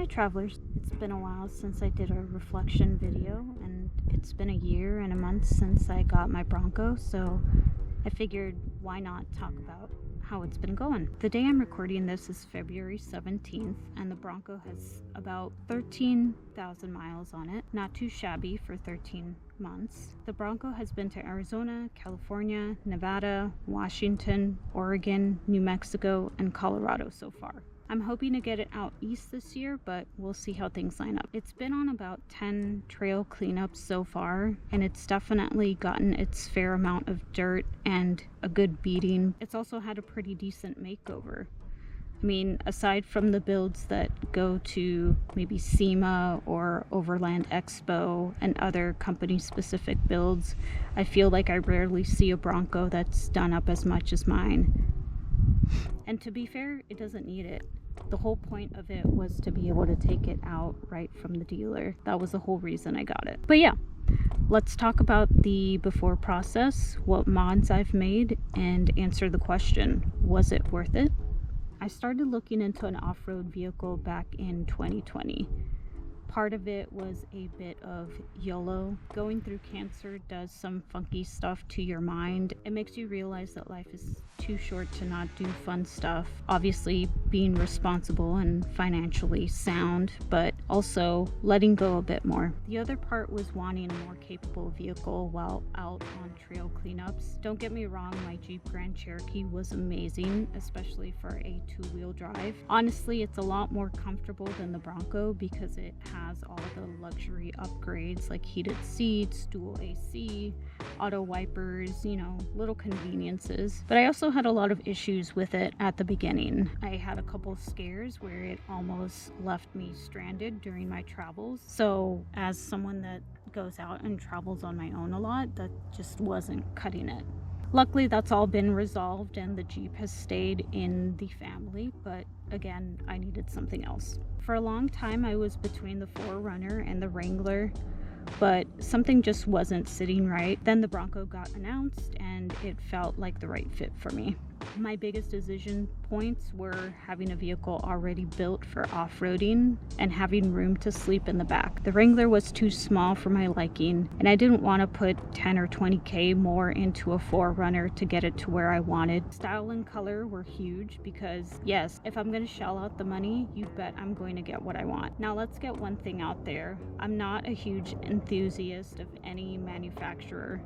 Hi travelers, it's been a while since I did a reflection video, and it's been a year and a month since I got my Bronco, so I figured why not talk about how it's been going. The day I'm recording this is February 17th, and the Bronco has about 13,000 miles on it. Not too shabby for 13 months. The Bronco has been to Arizona, California, Nevada, Washington, Oregon, New Mexico, and Colorado so far. I'm hoping to get it out east this year, but we'll see how things line up. It's been on about 10 trail cleanups so far, and it's definitely gotten its fair amount of dirt and a good beating. It's also had a pretty decent makeover. I mean, aside from the builds that go to maybe SEMA or Overland Expo and other company-specific builds, I feel like I rarely see a Bronco that's done up as much as mine. And to be fair, it doesn't need it. The whole point of it was to be able to take it out right from the dealer. That was the whole reason I got it. But yeah, let's talk about the before process, what mods I've made, and answer the question, was it worth it? I started looking into an off-road vehicle back in 2020. Part of it was a bit of YOLO. Going through cancer does some funky stuff to your mind. It makes you realize that life is too short to not do fun stuff. Obviously being responsible and financially sound, but also letting go a bit more. The other part was wanting a more capable vehicle while out on trail cleanups. Don't get me wrong, my Jeep Grand Cherokee was amazing, especially for a two-wheel drive. Honestly, it's a lot more comfortable than the Bronco because it has all the luxury upgrades like heated seats, dual AC, auto wipers, little conveniences. But I also had a lot of issues with it at the beginning. I had a couple scares where it almost left me stranded during my travels. So as someone that goes out and travels on my own a lot, that just wasn't cutting it. Luckily, that's all been resolved and the Jeep has stayed in the family, but again, I needed something else. For a long time, I was between the 4Runner and the Wrangler, but something just wasn't sitting right. Then the Bronco got announced and it felt like the right fit for me. My biggest decision points were having a vehicle already built for off-roading and having room to sleep in the back. The Wrangler was too small for my liking, and I didn't want to put 10 or 20K more into a 4Runner to get it to where I wanted. Style and color were huge because, yes, if I'm going to shell out the money, you bet I'm going to get what I want. Now let's get one thing out there. I'm not a huge enthusiast of any manufacturer.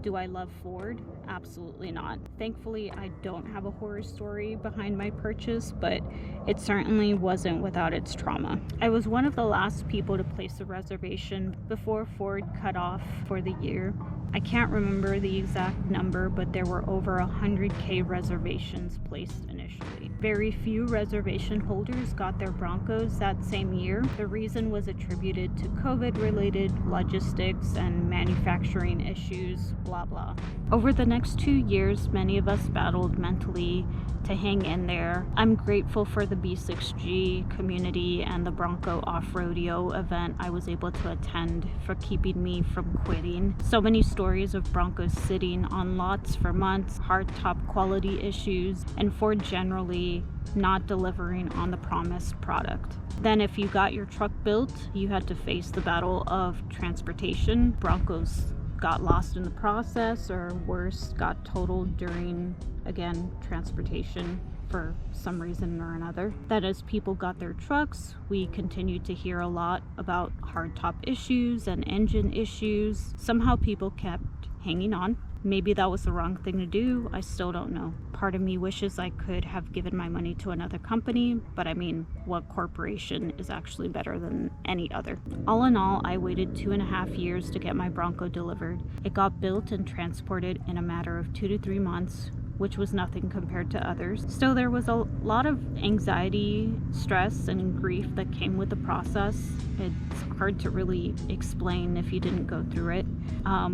Do I love Ford? Absolutely not. Thankfully, I don't have a horror story behind my purchase, but it certainly wasn't without its trauma. I was one of the last people to place a reservation before Ford cut off for the year. I can't remember the exact number, but there were over 100K reservations placed initially. Very few reservation holders got their Broncos that same year. The reason was attributed to COVID-related logistics and manufacturing issues, blah blah. Over the next 2 years, many of us battled mentally to hang in there. I'm grateful for the B6G community and the Bronco Off-Rodeo event I was able to attend for keeping me from quitting. So many stories of Broncos sitting on lots for months, hardtop quality issues, and Ford generally not delivering on the promised product. Then if you got your truck built, you had to face the battle of transportation. Broncos got lost in the process, or worse, got totaled during, again, transportation for some reason or another. That as people got their trucks, we continued to hear a lot about hardtop issues and engine issues. Somehow people kept hanging on. Maybe that was the wrong thing to do. I still don't know. Part of me wishes I could have given my money to another company, but I mean, what corporation is actually better than any other? All in all, I waited 2.5 years to get my Bronco delivered. It got built and transported in a matter of 2 to 3 months, which was nothing compared to others. Still, there was a lot of anxiety, stress, and grief that came with the process. It's hard to really explain if you didn't go through it,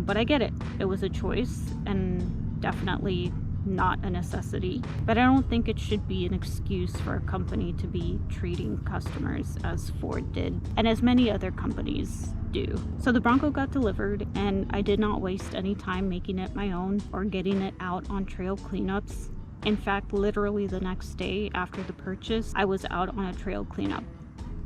but I get it. It was a choice and definitely not a necessity, but I don't think it should be an excuse for a company to be treating customers as Ford did, and as many other companies do. So the Bronco got delivered, and I did not waste any time making it my own or getting it out on trail cleanups. In fact, literally the next day after the purchase, I was out on a trail cleanup.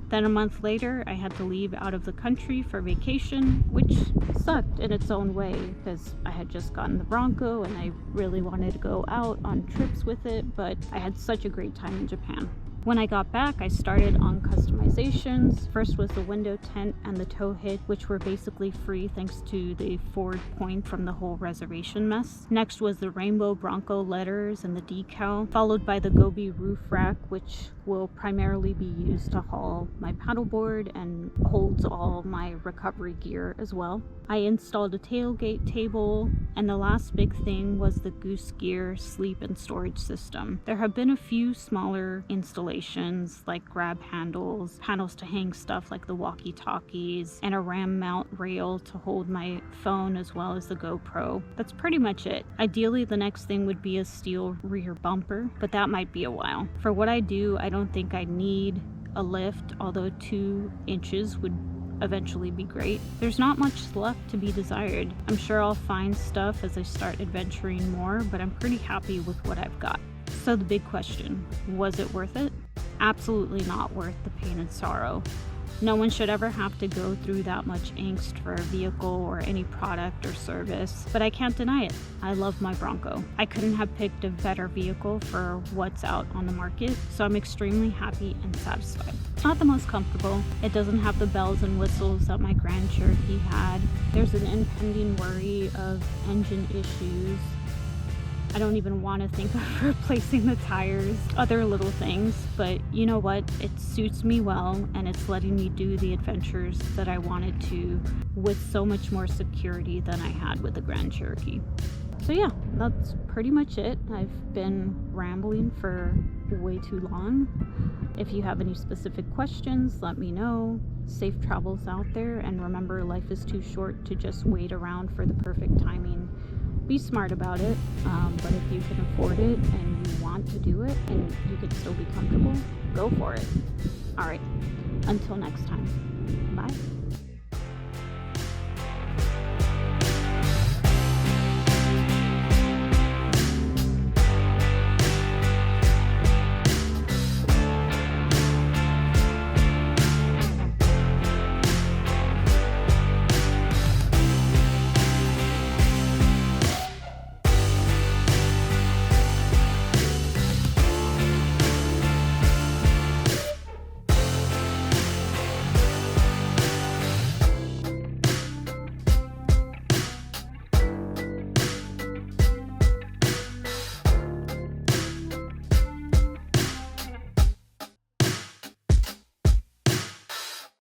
Then a month later, I had to leave out of the country for vacation, which sucked in its own way because I had just gotten the Bronco and I really wanted to go out on trips with it, but I had such a great time in Japan. When I got back, I started on customizations. First was the window tint and the tow hitch, which were basically free thanks to the Ford point from the whole reservation mess. Next was the rainbow Bronco letters and the decal, followed by the Gobi roof rack, which will primarily be used to haul my paddleboard and holds all my recovery gear as well. I installed a tailgate table, and the last big thing was the Goose Gear sleep and storage system. There have been a few smaller installations like grab handles, panels to hang stuff like the walkie-talkies, and a ram mount rail to hold my phone as well as the GoPro. That's pretty much it. Ideally, the next thing would be a steel rear bumper, but that might be a while. For what I do, I don't think I need a lift, although 2 inches would eventually be great. There's not much left to be desired. I'm sure I'll find stuff as I start adventuring more, but I'm pretty happy with what I've got. So the big question, was it worth it? Absolutely not worth the pain and sorrow. No one should ever have to go through that much angst for a vehicle or any product or service, but I can't deny it. I love my Bronco. I couldn't have picked a better vehicle for what's out on the market, so I'm extremely happy and satisfied. It's not the most comfortable. It doesn't have the bells and whistles that my Grand Cherokee had. There's an impending worry of engine issues. I don't even want to think of replacing the tires, other little things, but you know what? It suits me well, and it's letting me do the adventures that I wanted to with so much more security than I had with the Grand Cherokee. So yeah, that's pretty much it. I've been rambling for way too long. If you have any specific questions, let me know. Safe travels out there, and remember, life is too short to just wait around for the perfect timing. Be smart about it, but if you can afford it and you want to do it and you can still be comfortable, go for it. All right, until next time, bye.